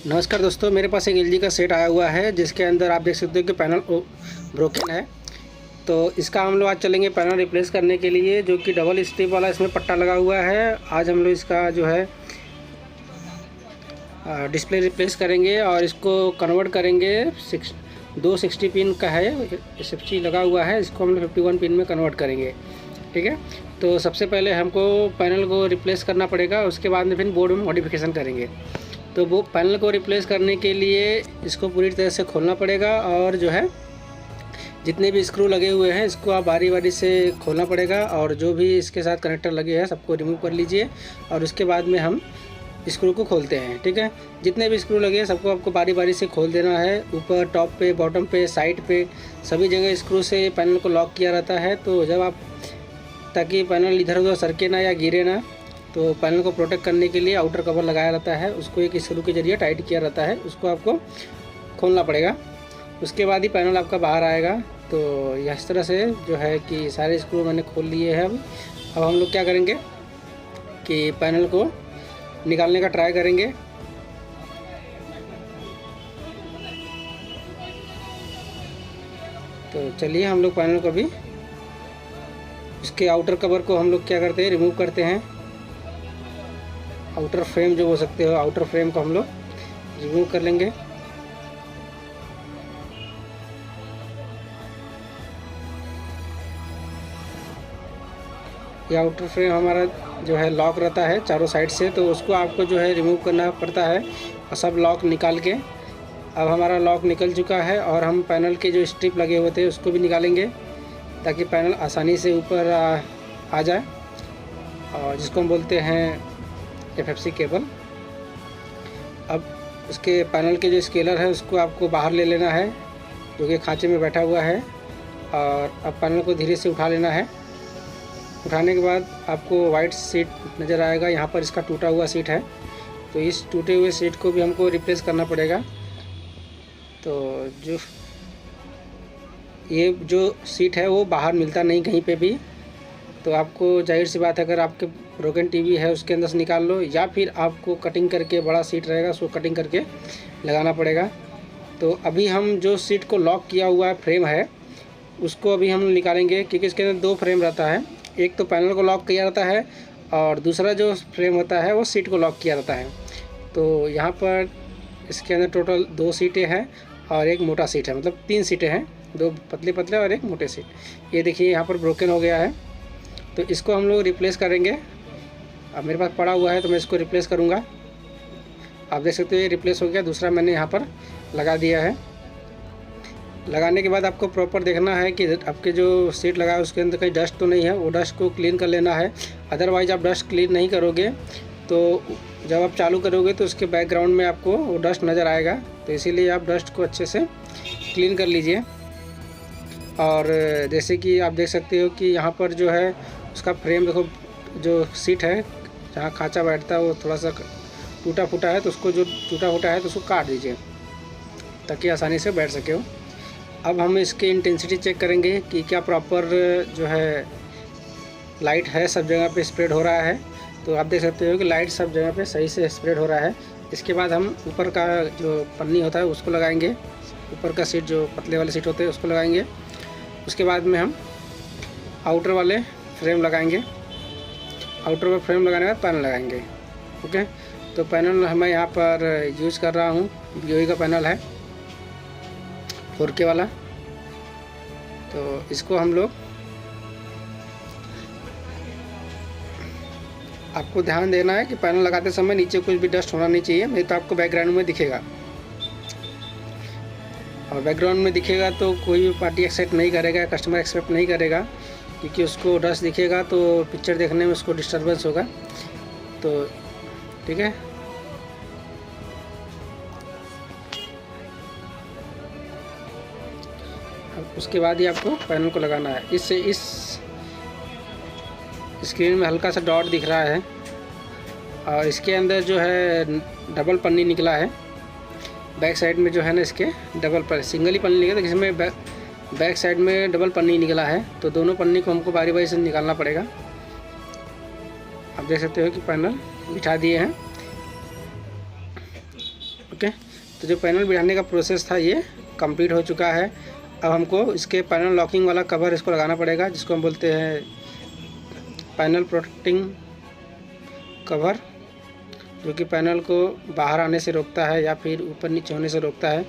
नमस्कार दोस्तों, मेरे पास एक एलजी का सेट आया हुआ है जिसके अंदर आप देख सकते हो कि पैनल ब्रोकन है। तो इसका हम लोग आज चलेंगे पैनल रिप्लेस करने के लिए, जो कि डबल स्ट्रिप वाला इसमें पट्टा लगा हुआ है। आज हम लोग इसका जो है डिस्प्ले रिप्लेस करेंगे और इसको कन्वर्ट करेंगे। 260 पिन का है, SFC लगा हुआ है, इसको हम लोग 51 पिन में कन्वर्ट करेंगे। ठीक है, तो सबसे पहले हमको पैनल को रिप्लेस करना पड़ेगा, उसके बाद में फिर बोर्ड में मॉडिफिकेशन करेंगे। तो वो पैनल को रिप्लेस करने के लिए इसको पूरी तरह से खोलना पड़ेगा और जो है जितने भी स्क्रू लगे हुए हैं इसको आप बारी बारी से खोलना पड़ेगा, और जो भी इसके साथ कनेक्टर लगे हैं सबको रिमूव कर लीजिए और उसके बाद में हम स्क्रू को खोलते हैं। ठीक है, जितने भी स्क्रू लगे हैं सबको आपको बारी बारी से खोल देना है। ऊपर, टॉप पे, बॉटम पे, साइड पे, सभी जगह स्क्रू से पैनल को लॉक किया रहता है। तो जब आप, ताकि पैनल इधर उधर सरके ना या गिरे ना, तो पैनल को प्रोटेक्ट करने के लिए आउटर कवर लगाया रहता है, उसको एक स्क्रू के जरिए टाइट किया रहता है, उसको आपको खोलना पड़ेगा। उसके बाद ही पैनल आपका बाहर आएगा। तो इस तरह से जो है कि सारे स्क्रू मैंने खोल लिए हैं। अब हम लोग क्या करेंगे कि पैनल को निकालने का ट्राई करेंगे। तो चलिए हम लोग पैनल को भी, इसके आउटर कवर को हम लोग क्या करते हैं, रिमूव करते हैं। आउटर फ्रेम जो बोल सकते हो, आउटर फ्रेम को हम लोग रिमूव कर लेंगे। ये आउटर फ्रेम हमारा जो है लॉक रहता है चारों साइड से, तो उसको आपको जो है रिमूव करना पड़ता है और सब लॉक निकाल के। अब हमारा लॉक निकल चुका है और हम पैनल के जो स्ट्रिप लगे हुए थे उसको भी निकालेंगे ताकि पैनल आसानी से ऊपर आ जाए, और जिसको हम बोलते हैं FFC केबल। अब उसके पैनल के जो स्केलर है उसको आपको बाहर ले लेना है, जो कि खांचे में बैठा हुआ है, और अब पैनल को धीरे से उठा लेना है। उठाने के बाद आपको वाइट सीट नज़र आएगा, यहाँ पर इसका टूटा हुआ सीट है, तो इस टूटे हुए सीट को भी हमको रिप्लेस करना पड़ेगा। तो ये जो सीट है वो बाहर मिलता नहीं कहीं पे भी, तो आपको जाहिर सी बात है अगर आपके ब्रोकन टीवी है उसके अंदर से निकाल लो, या फिर आपको कटिंग करके, बड़ा सीट रहेगा उसको कटिंग करके लगाना पड़ेगा। तो अभी हम जो सीट को लॉक किया हुआ है फ्रेम है उसको अभी हम निकालेंगे, क्योंकि इसके अंदर 2 फ्रेम रहता है। एक तो पैनल को लॉक किया रहता है और दूसरा जो फ्रेम होता है वो सीट को लॉक किया रहता है। तो यहाँ पर इसके अंदर टोटल 2 सीटें हैं और एक मोटा सीट है, मतलब 3 सीटें हैं, 2 पतले पतले और एक मोटे सीट। ये देखिए यहाँ पर ब्रोकन हो गया है, तो इसको हम लोग रिप्लेस करेंगे। अब मेरे पास पड़ा हुआ है तो मैं इसको रिप्लेस करूँगा। आप देख सकते हो ये रिप्लेस हो गया, दूसरा मैंने यहाँ पर लगा दिया है। लगाने के बाद आपको प्रॉपर देखना है कि आपके जो सीट लगा है उसके अंदर कहीं डस्ट तो नहीं है, वो डस्ट को क्लीन कर लेना है। अदरवाइज़ आप डस्ट क्लीन नहीं करोगे तो जब आप चालू करोगे तो उसके बैकग्राउंड में आपको वो डस्ट नज़र आएगा। तो इसीलिए आप डस्ट को अच्छे से क्लीन कर लीजिए। और जैसे कि आप देख सकते हो कि यहाँ पर जो है उसका फ्रेम देखो, जो सीट है जहाँ खांचा बैठता है वो थोड़ा सा टूटा फूटा है, तो उसको जो टूटा फूटा है तो उसको काट दीजिए ताकि आसानी से बैठ सके हो। अब हम इसकी इंटेंसिटी चेक करेंगे कि क्या प्रॉपर जो है लाइट है, सब जगह पे स्प्रेड हो रहा है। तो आप देख सकते हो कि लाइट सब जगह पे सही से स्प्रेड हो रहा है। इसके बाद हम ऊपर का जो पन्नी होता है उसको लगाएंगे, ऊपर का सीट जो पतले वाले सीट होते हैं उसको लगाएंगे। उसके बाद में हम आउटर वाले फ्रेम लगाएंगे, आउटर वाले फ्रेम लगाने के बाद पैनल लगाएंगे। ओके, तो पैनल मैं यहाँ पर यूज़ कर रहा हूँ, BOE का पैनल है 4K वाला। तो इसको हम लोग, आपको ध्यान देना है कि पैनल लगाते समय नीचे कुछ भी डस्ट होना नहीं चाहिए, नहीं तो आपको बैकग्राउंड में दिखेगा, और बैकग्राउंड में दिखेगा तो कोई भी पार्टी एक्सेप्ट नहीं करेगा, कस्टमर एक्सेप्ट नहीं करेगा, क्योंकि उसको डस्ट दिखेगा तो पिक्चर देखने में उसको डिस्टर्बेंस होगा। तो ठीक है, उसके बाद ही आपको पैनल को लगाना है। इससे इस स्क्रीन में हल्का सा डॉट दिख रहा है और इसके अंदर जो है डबल पन्नी निकला है। बैक साइड में जो है ना इसके डबल पर सिंगल ही पन्नी निकला, जिसमें बैक साइड में डबल पन्नी निकला है। तो दोनों पन्नी को हमको बारी बारी से निकालना पड़ेगा। आप देख सकते हो कि पैनल बिठा दिए हैं। ओके, तो जो पैनल बिठाने का प्रोसेस था ये कंप्लीट हो चुका है। अब हमको इसके पैनल लॉकिंग वाला कवर इसको लगाना पड़ेगा, जिसको हम बोलते हैं पैनल प्रोटेक्टिंग कवर, जो कि पैनल को बाहर आने से रोकता है या फिर ऊपर नीचे होने से रोकता है।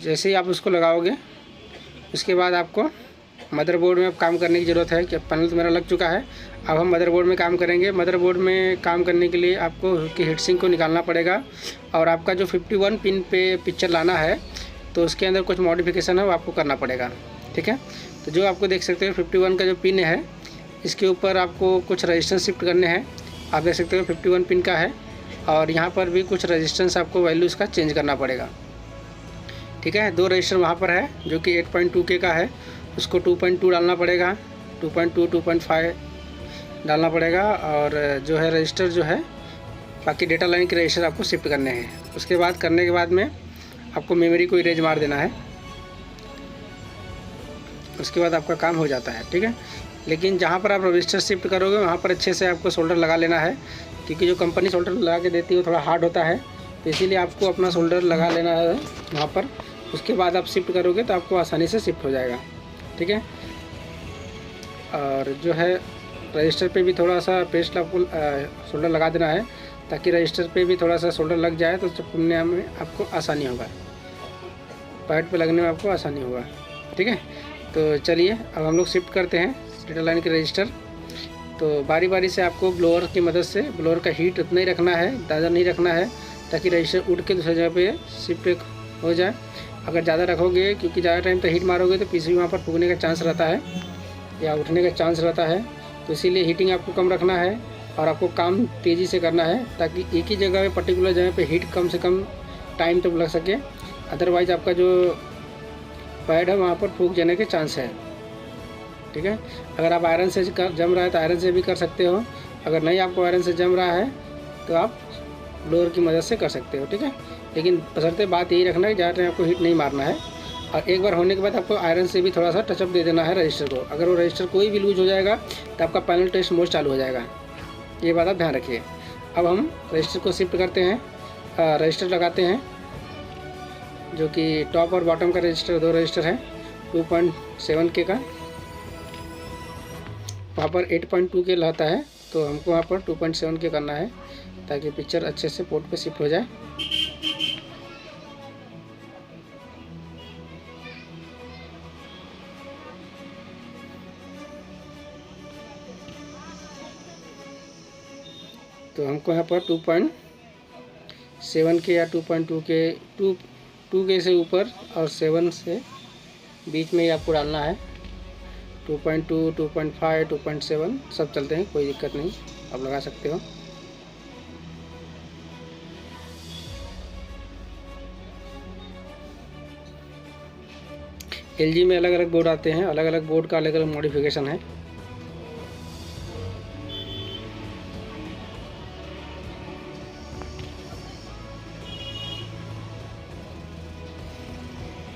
जैसे ही आप उसको लगाओगे उसके बाद आपको मदरबोर्ड में काम करने की ज़रूरत है कि पैनल तो मेरा लग चुका है, अब हम मदरबोर्ड में काम करेंगे। मदरबोर्ड में काम करने के लिए आपको उसकी हीटसिंक को निकालना पड़ेगा और आपका जो 51 पिन पे पिक्चर लाना है तो उसके अंदर कुछ मॉडिफिकेशन है वो आपको करना पड़ेगा, ठीक है। तो जो आपको देख सकते हो 51 का जो पिन है इसके ऊपर आपको कुछ रजिस्टेंस शिफ्ट करने हैं। आप देख सकते हो 51 पिन का है और यहाँ पर भी कुछ रजिस्टेंस आपको वैल्यू इसका चेंज करना पड़ेगा, ठीक है। 2 रजिस्टर वहाँ पर है जो कि 8.2K का है, उसको 2.2 डालना पड़ेगा, 2.2 2.5 डालना पड़ेगा। और जो है रजिस्टर जो है बाकी डेटा लाइन के रजिस्टर आपको शिफ्ट करने हैं। उसके बाद करने के बाद में आपको मेमोरी को इरेज मार देना है, उसके बाद आपका काम हो जाता है, ठीक है। लेकिन जहाँ पर आप रजिस्टर शिफ्ट करोगे वहाँ पर अच्छे से आपको सोल्डर लगा लेना है, क्योंकि जो कंपनी सोल्डर लगा के देती है वो थोड़ा हार्ड होता है, तो इसीलिए आपको अपना सोल्डर लगा लेना है वहाँ पर। उसके बाद आप शिफ्ट करोगे तो आपको आसानी से शिफ्ट हो जाएगा, ठीक है। और जो है रजिस्टर पे भी थोड़ा सा पेस्ट आपको सोल्डर लगा देना है, ताकि रजिस्टर पे भी थोड़ा सा सोल्डर लग जाए तो चुनने में आपको आसानी होगा, पैड पे लगने में आपको आसानी होगा, ठीक है। तो चलिए अब हम लोग शिफ्ट करते हैं डेटा लाइन के रजिस्टर। तो बारी बारी से आपको ब्लोअर की मदद से, ब्लोअर का हीट उतना ही रखना है, ज़्यादा नहीं रखना है, ताकि रजिस्टर उड़ के दूसरी जगह पे शिफ्ट हो जाए। अगर ज़्यादा रखोगे, क्योंकि ज़्यादा टाइम तक हीट मारोगे तो पीसीबी वहाँ पर फूकने का चांस रहता है या उठने का चांस रहता है, तो इसीलिए हीटिंग आपको कम रखना है और आपको काम तेज़ी से करना है, ताकि एक ही जगह पे पर्टिकुलर जगह पे हीट कम से कम टाइम तक लग सके। अदरवाइज़ आपका जो पैड है वहाँ पर फूक जाने के चांस है, ठीक है। अगर आप आयरन से जम रहा है तो आयरन से भी कर सकते हो, अगर नहीं आपको आयरन से जम रहा है तो आप ब्लोअर की मदद से कर सकते हो, ठीक है। लेकिन बशर्ते बात यही रखना है कि ज़्यादा टाइम आपको हीट नहीं मारना है। और एक बार होने के बाद आपको आयरन से भी थोड़ा सा टचअप दे देना है रजिस्टर को। अगर वो रजिस्टर कोई भी लूज हो जाएगा तो आपका पैनल टेस्ट मोड चालू हो जाएगा, ये बात आप ध्यान रखिए। अब हम रजिस्टर को शिफ्ट करते हैं, रजिस्टर लगाते हैं, जो कि टॉप और बॉटम का रजिस्टर 2 रजिस्टर है 2.7K का। वहाँ पर 8.2K रहता है, तो हमको वहाँ पर 2.7K करना है, ताकि पिक्चर अच्छे से पोर्ट पे शिफ्ट हो जाए। तो हमको यहाँ पर 2.7K या 2.2K से ऊपर और 7 से बीच में ही आपको डालना है। 2.2 2.5 2.7 सब चलते हैं, कोई दिक्कत नहीं, आप लगा सकते हो। एलजी में अलग अलग बोर्ड आते हैं, अलग अलग बोर्ड का अलग अलग मॉडिफिकेशन है।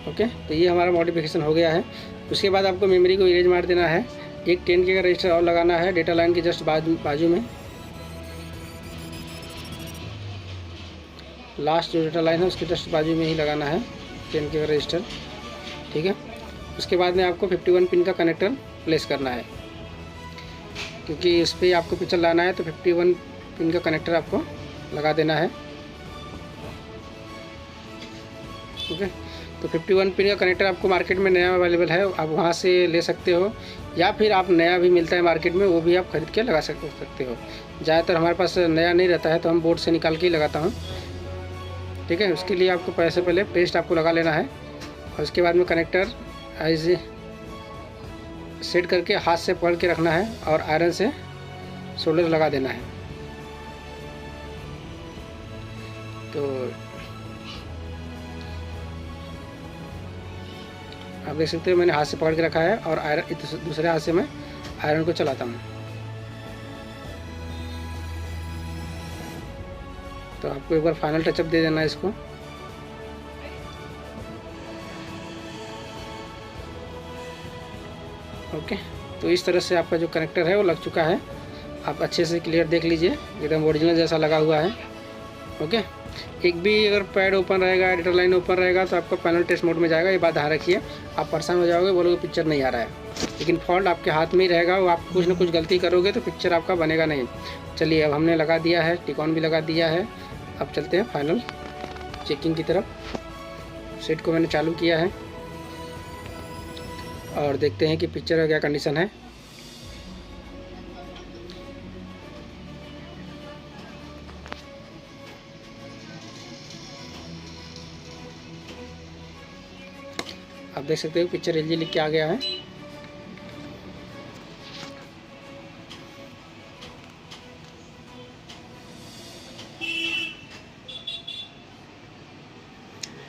ओके, तो ये हमारा मॉडिफिकेशन हो गया है। उसके बाद आपको मेमोरी को इरेज मार देना है। एक 10K का रजिस्टर और लगाना है डेटा लाइन के जस्ट बाजू में, लास्ट जो डेटा लाइन है उसके जस्ट बाजू में ही लगाना है 10K का रजिस्टर, ठीक है। उसके बाद में आपको 51 पिन का कनेक्टर प्लेस करना है, क्योंकि इस पर आपको पिक्चर लाना है, तो 51 पिन का कनेक्टर आपको लगा देना है, ओके। तो 51 पिन का कनेक्टर आपको मार्केट में नया अवेलेबल है, आप वहाँ से ले सकते हो, या फिर आप नया भी मिलता है मार्केट में, वो भी आप खरीद के लगा सकते हो। ज़्यादातर हमारे पास नया नहीं रहता है, तो हम बोर्ड से निकाल के ही लगाता हूँ, ठीक है। उसके लिए आपको पहले पेस्ट आपको लगा लेना है, और उसके बाद में कनेक्टर ऐसे सेट करके हाथ से पकड़ के रखना है और आयरन से सोल्डर लगा देना है। तो आप देख सकते हो मैंने हाथ से पकड़ के रखा है और आयरन दूसरे हाथ से मैं आयरन को चलाता हूँ। तो आपको एक बार फाइनल टचअप दे देना है इसको। ओके, तो इस तरह से आपका जो कनेक्टर है वो लग चुका है। आप अच्छे से क्लियर देख लीजिए, एकदम ओरिजिनल जैसा लगा हुआ है। ओके, एक भी अगर पैड ओपन रहेगा, एडिटर लाइन ओपन रहेगा तो आपका पैनल टेस्ट मोड में जाएगा। ये बात ध्यान रखिए, आप परेशान हो जाओगे, बोलोगे पिक्चर नहीं आ रहा है, लेकिन फॉल्ट आपके हाथ में ही रहेगा। वो आप कुछ ना कुछ गलती करोगे तो पिक्चर आपका बनेगा नहीं। चलिए, अब हमने लगा दिया है, टिकॉन भी लगा दिया है। अब चलते हैं फाइनल चेकिंग की तरफ। सेट को मैंने चालू किया है और देखते हैं कि पिक्चर का क्या कंडीशन है। आप देख सकते हो पिक्चर LG लिख के आ गया है।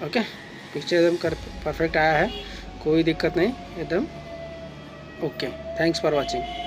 ओके, पिक्चर एकदम परफेक्ट आया है, कोई दिक्कत नहीं, एकदम ओके। Thanks for watching.